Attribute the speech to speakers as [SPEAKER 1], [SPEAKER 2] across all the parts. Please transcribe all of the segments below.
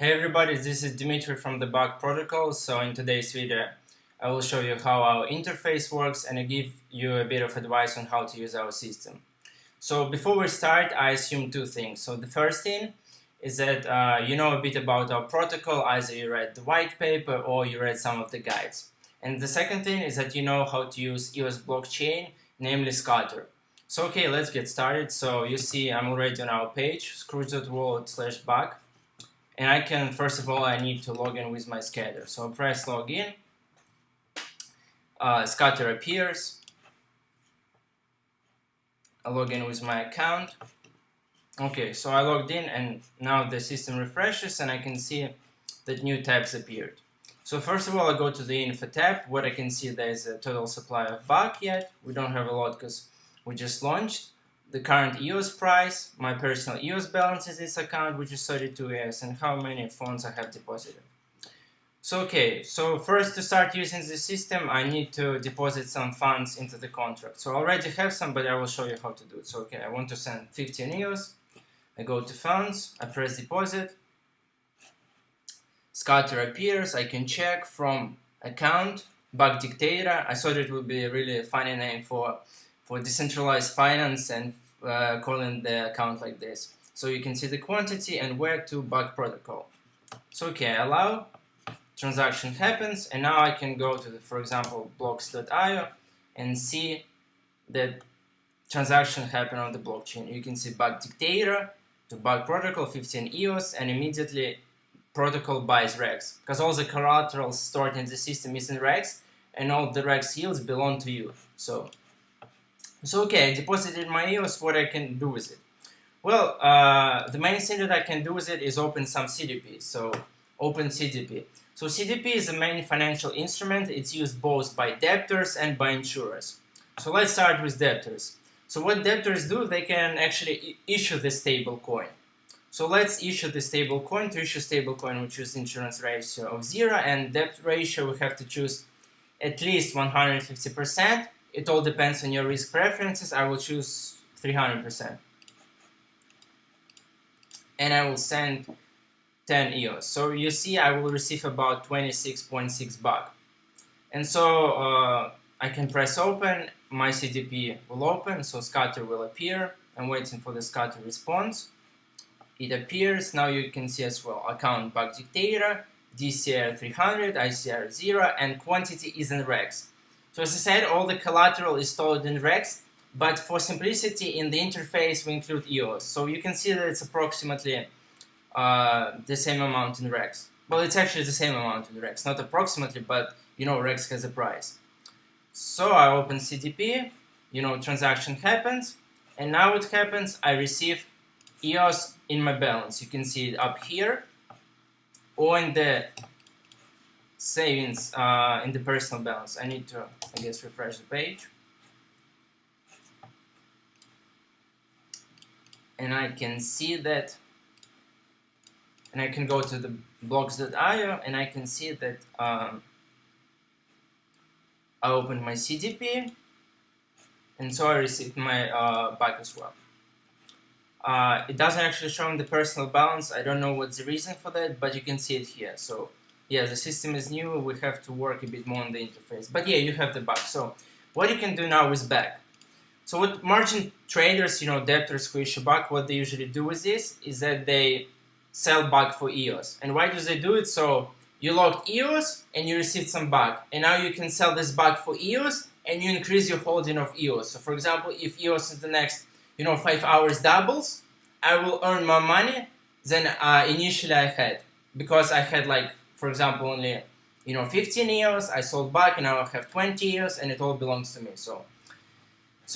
[SPEAKER 1] Hey everybody, this is Dimitri from the Bug Protocol. So in today's video, I will show you how our interface works and I give you a bit of advice on how to use our system. So before we start, I assume two things. So the first thing is that you know a bit about our protocol, either you read the white paper or you read some of the guides. And the second thing is that you know how to use EOS blockchain, namely Scatter. So okay, let's get started. So you see I'm already on our page, scrooge.wallet/bug. And I can, first of all, I need to log in with my scatter. So I press login, scatter appears, I log in with my account. Okay, so I logged in and now the system refreshes and I can see that new tabs appeared. So first of all, I go to the info tab. What I can see, there's a total supply of BUG yet. We don't have a lot because we just launched. The current EOS price, my personal EOS balance in this account, which is 32 EOS, and how many funds I have deposited. So okay, so first to start using the system, I need to deposit some funds into the contract. So I already have some, but I will show you how to do it. So okay, I want to send 15 EOS. I go to funds, I press deposit. Scatter appears, I can check from account, Bug Dictator. I thought it would be a really funny name for decentralized finance and calling the account like this. So you can see the quantity and where to Bug Protocol. So okay, allow, transaction happens, and now I can go to the, for example, blocks.io and see that transaction happened on the blockchain. You can see Bug Dictator to Bug Protocol 15 EOS, and immediately protocol buys REX, because all the collateral stored in the system is in REX, and all the REX yields belong to you. So okay, I deposited my EOS. What I can do with it? Well, the main thing that I can do with it is open some CDP. So open CDP. So CDP is a main financial instrument. It's used both by debtors and by insurers. So let's start with debtors. So what debtors do, they can actually issue the stable coin. So let's issue the stable coin. To issue stable coin, we choose insurance ratio of 0, and debt ratio we have to choose at least 150%. It all depends on your risk preferences. I will choose 300%. And I will send 10 EOS. So you see I will receive about 26.6 BUG. And so I can press open, my CDP will open, so scatter will appear. I'm waiting for the scatter response. It appears, now you can see as well, account Bug Dictator, DCR 300, ICR 0, and quantity is in REX. So as I said, all the collateral is stored in REX, but for simplicity in the interface we include EOS. So you can see that it's approximately the same amount in REX. Well, it's actually the same amount in REX, not approximately, but you know REX has a price. So I open CDP, you know, transaction happens, and now what happens, I receive EOS in my balance. You can see it up here, or in the savings in the personal balance. I need to, I guess, refresh the page. And I can see that, and I can go to the blocks.io and I can see that I opened my CDP, and so I received my BUG as well. It doesn't actually show in the personal balance. I don't know what's the reason for that, but you can see it here. So yeah, the system is new. We have to work a bit more on the interface. But yeah, you have the BUG. So what you can do now is BUG. So what margin traders, you know, debtors who issue BUG, what they usually do with this is that they sell BUG for EOS. And why do they do it? So you logged EOS and you received some BUG. And now you can sell this BUG for EOS and you increase your holding of EOS. So for example, if EOS in the next, you know, 5 hours doubles, I will earn more money than initially I had. Because I had, like, for example, only, you know, 15 EOS, I sold BUG, and now I have 20 EOS, and it all belongs to me. So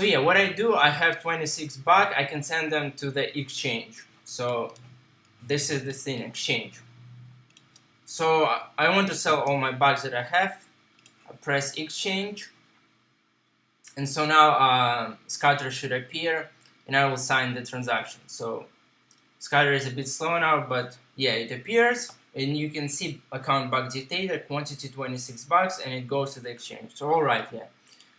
[SPEAKER 1] yeah, what I do, I have 26 BUG, I can send them to the exchange. So this is the thing, exchange. So I want to sell all my BUGs that I have. I press exchange. And so now scatter should appear, and I will sign the transaction. So scatter is a bit slow now, but yeah, it appears. And you can see account Bug Dictator, quantity 26 bucks, and it goes to the exchange. So alright, yeah.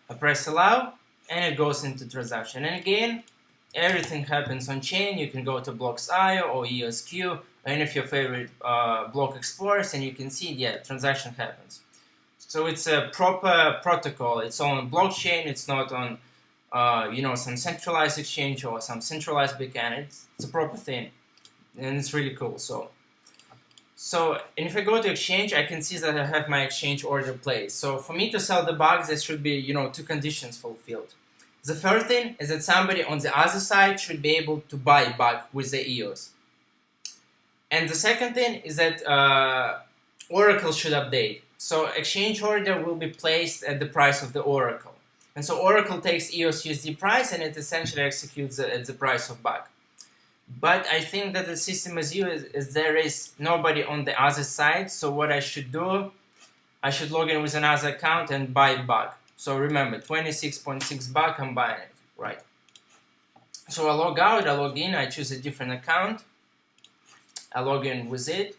[SPEAKER 1] I press allow, and it goes into transaction. And again, everything happens on chain. You can go to Blocks.io or EOSQ or any of your favorite block explorers, and you can see, yeah, transaction happens. So it's a proper protocol. It's on blockchain. It's not on, some centralized exchange or some centralized backend. It's a proper thing, and it's really cool. So, and if I go to exchange, I can see that I have my exchange order placed. So for me to sell the bug, there should be, two conditions fulfilled. The first thing is that somebody on the other side should be able to buy bug with the EOS. And the second thing is that Oracle should update. So exchange order will be placed at the price of the Oracle. And so Oracle takes EOS USD price and it essentially executes at the price of bug. But I think that the system as is there is nobody on the other side. So what I should do, I should log in with another account and buy bug. So remember, 26.6 bug, I'm buying it, right? So I log out, I log in, I choose a different account. I log in with it,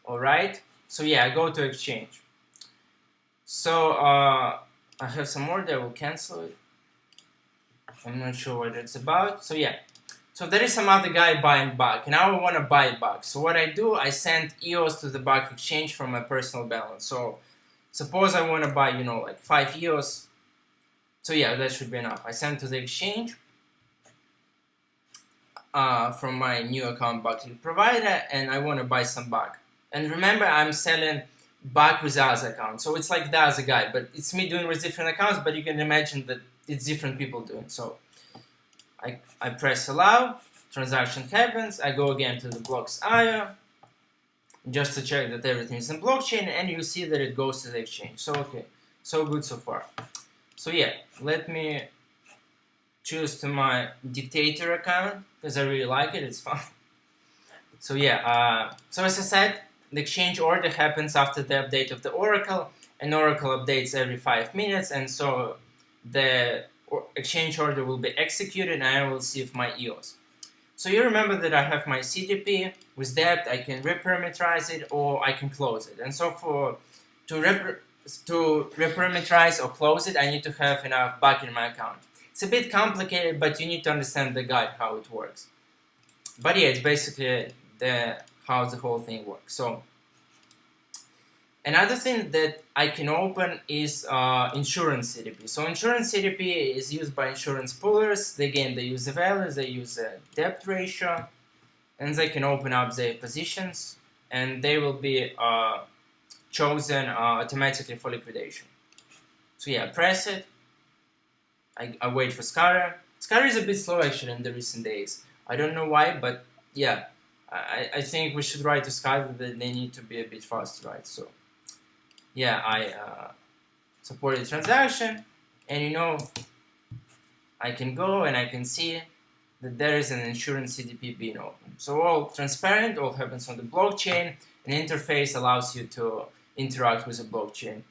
[SPEAKER 1] all right? So yeah, I go to exchange. So I have some order, I will cancel it. I'm not sure what it's about. So yeah. So there is some other guy buying bug, and now I want to buy bug. So what I do, I send EOS to the bug exchange from my personal balance. So suppose I want to buy, like 5 EOS. So yeah, that should be enough. I send to the exchange from my new account bug provider, and I want to buy some bug. And remember, I'm selling bug with the other account. So it's like the other guy, but it's me doing with different accounts, but you can imagine that it's different people doing. So I press allow, transaction happens, I go again to the Blocks.io just to check that everything is in blockchain, and you see that it goes to the exchange. So okay, so good so far. So yeah, let me choose to my dictator account because I really like it, it's fun. So yeah, so as I said, the exchange order happens after the update of the Oracle, and Oracle updates every 5 minutes, and so the exchange order will be executed and I will receive my EOS. So you remember that I have my CDP. With that, I can reparameterize it or I can close it. And so to reparameterize or close it, I need to have enough bug in my account. It's a bit complicated, but you need to understand the guide, how it works. But yeah, it's basically how the whole thing works. So another thing that I can open is insurance CDP. So insurance CDP is used by insurance poolers. Again, they use the values, they use the debt ratio, and they can open up their positions, and they will be chosen automatically for liquidation. So yeah, press it. I wait for Scatter. Scatter is a bit slow actually in the recent days. I don't know why, but yeah, I think we should write to Scatter that they need to be a bit fast, right? So yeah, I support the transaction, and I can go and I can see that there is an insurance CDP being opened. So all transparent, all happens on the blockchain. An interface allows you to interact with the blockchain.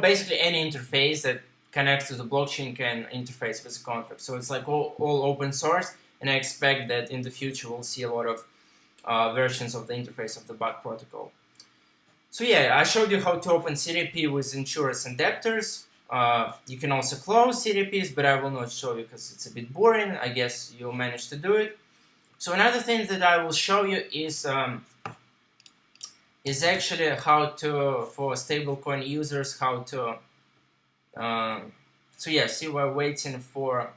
[SPEAKER 1] Basically any interface that connects to the blockchain can interface with the contract. So it's like all open source, and I expect that in the future we'll see a lot of versions of the interface of the bug protocol. So yeah, I showed you how to open CDP with insurers and debtors. You can also close CDPs, but I will not show you because it's a bit boring. I guess you'll manage to do it. So another thing that I will show you is actually how to, for stablecoin users, how to. So yeah, see, we're waiting for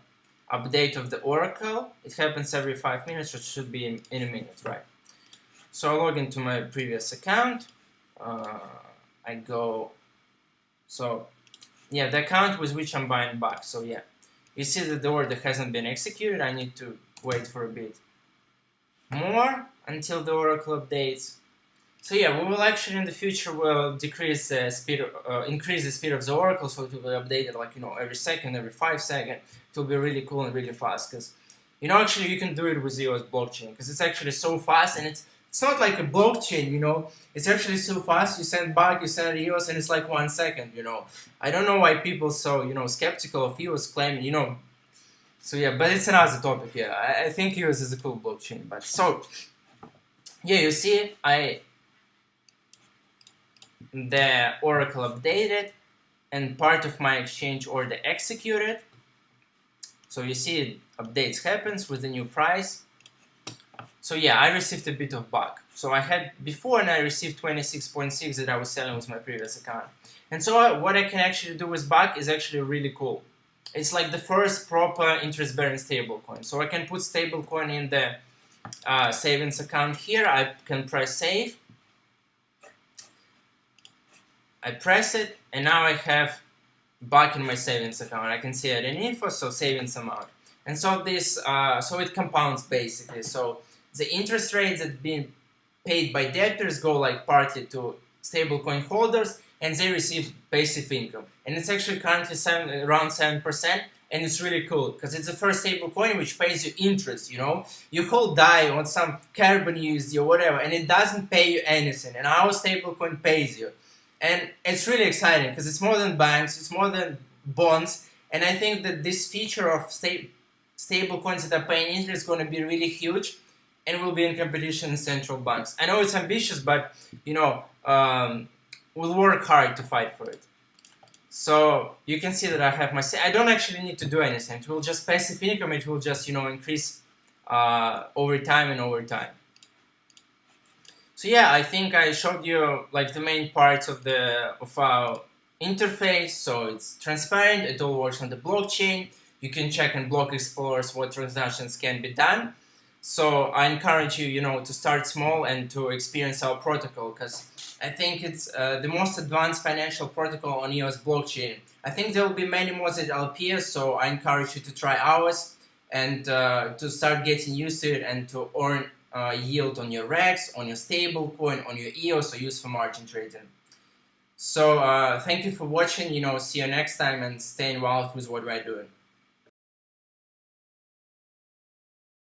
[SPEAKER 1] update of the Oracle. It happens every 5 minutes, so it should be in a minute, right? So I log into my previous account. I go, so yeah, the account with which I'm buying back. So yeah, you see that the order hasn't been executed. I need to wait for a bit more until the Oracle updates. So yeah, we will actually in the future will decrease the speed, increase the speed of the Oracle, so it will be updated like every second, every 5 seconds. It will be really cool and really fast because actually you can do it with EOS blockchain because it's actually so fast, and it's not like a blockchain, it's actually so fast. You send back, you send EOS, and it's like 1 second, I don't know why people so, skeptical of EOS claiming, So yeah, but it's another topic, yeah. I think EOS is a cool blockchain, but so, yeah, you see, the Oracle updated, and part of my exchange order executed. So you see updates happens with the new price. So yeah, I received a bit of bug. So I had before, and I received 26.6 that I was selling with my previous account. And so what I can actually do with bug is actually really cool. It's like the first proper interest-bearing stablecoin. So I can put stablecoin in the savings account here. I can press save. I press it, and now I have bug in my savings account. I can see it in info, so savings amount. And so this, so it compounds basically. So the interest rates that being paid by debtors go like partly to stablecoin holders, and they receive passive income. And it's actually currently around 7%, and it's really cool because it's the first stablecoin which pays you interest. You know, you hold DAI on some Carbon USD or whatever, and it doesn't pay you anything, and our stablecoin pays you. And it's really exciting because it's more than banks, it's more than bonds, and I think that this feature of stable coins that are paying interest is going to be really huge, and will be in competition with central banks. I know it's ambitious, but you know, we'll work hard to fight for it. So you can see that I have my. I don't actually need to do anything. It will just passive income. It will just increase over time and over time. So yeah, I think I showed you like the main parts of our interface. So it's transparent. It all works on the blockchain. You can check in Block Explorers what transactions can be done. So I encourage you, to start small and to experience our protocol, because I think it's the most advanced financial protocol on EOS blockchain. I think there will be many more at LPS, so I encourage you to try ours and to start getting used to it and to earn yield on your REX, on your stablecoin, on your EOS, or use for margin trading. So thank you for watching. See you next time, and stay involved with what we're doing.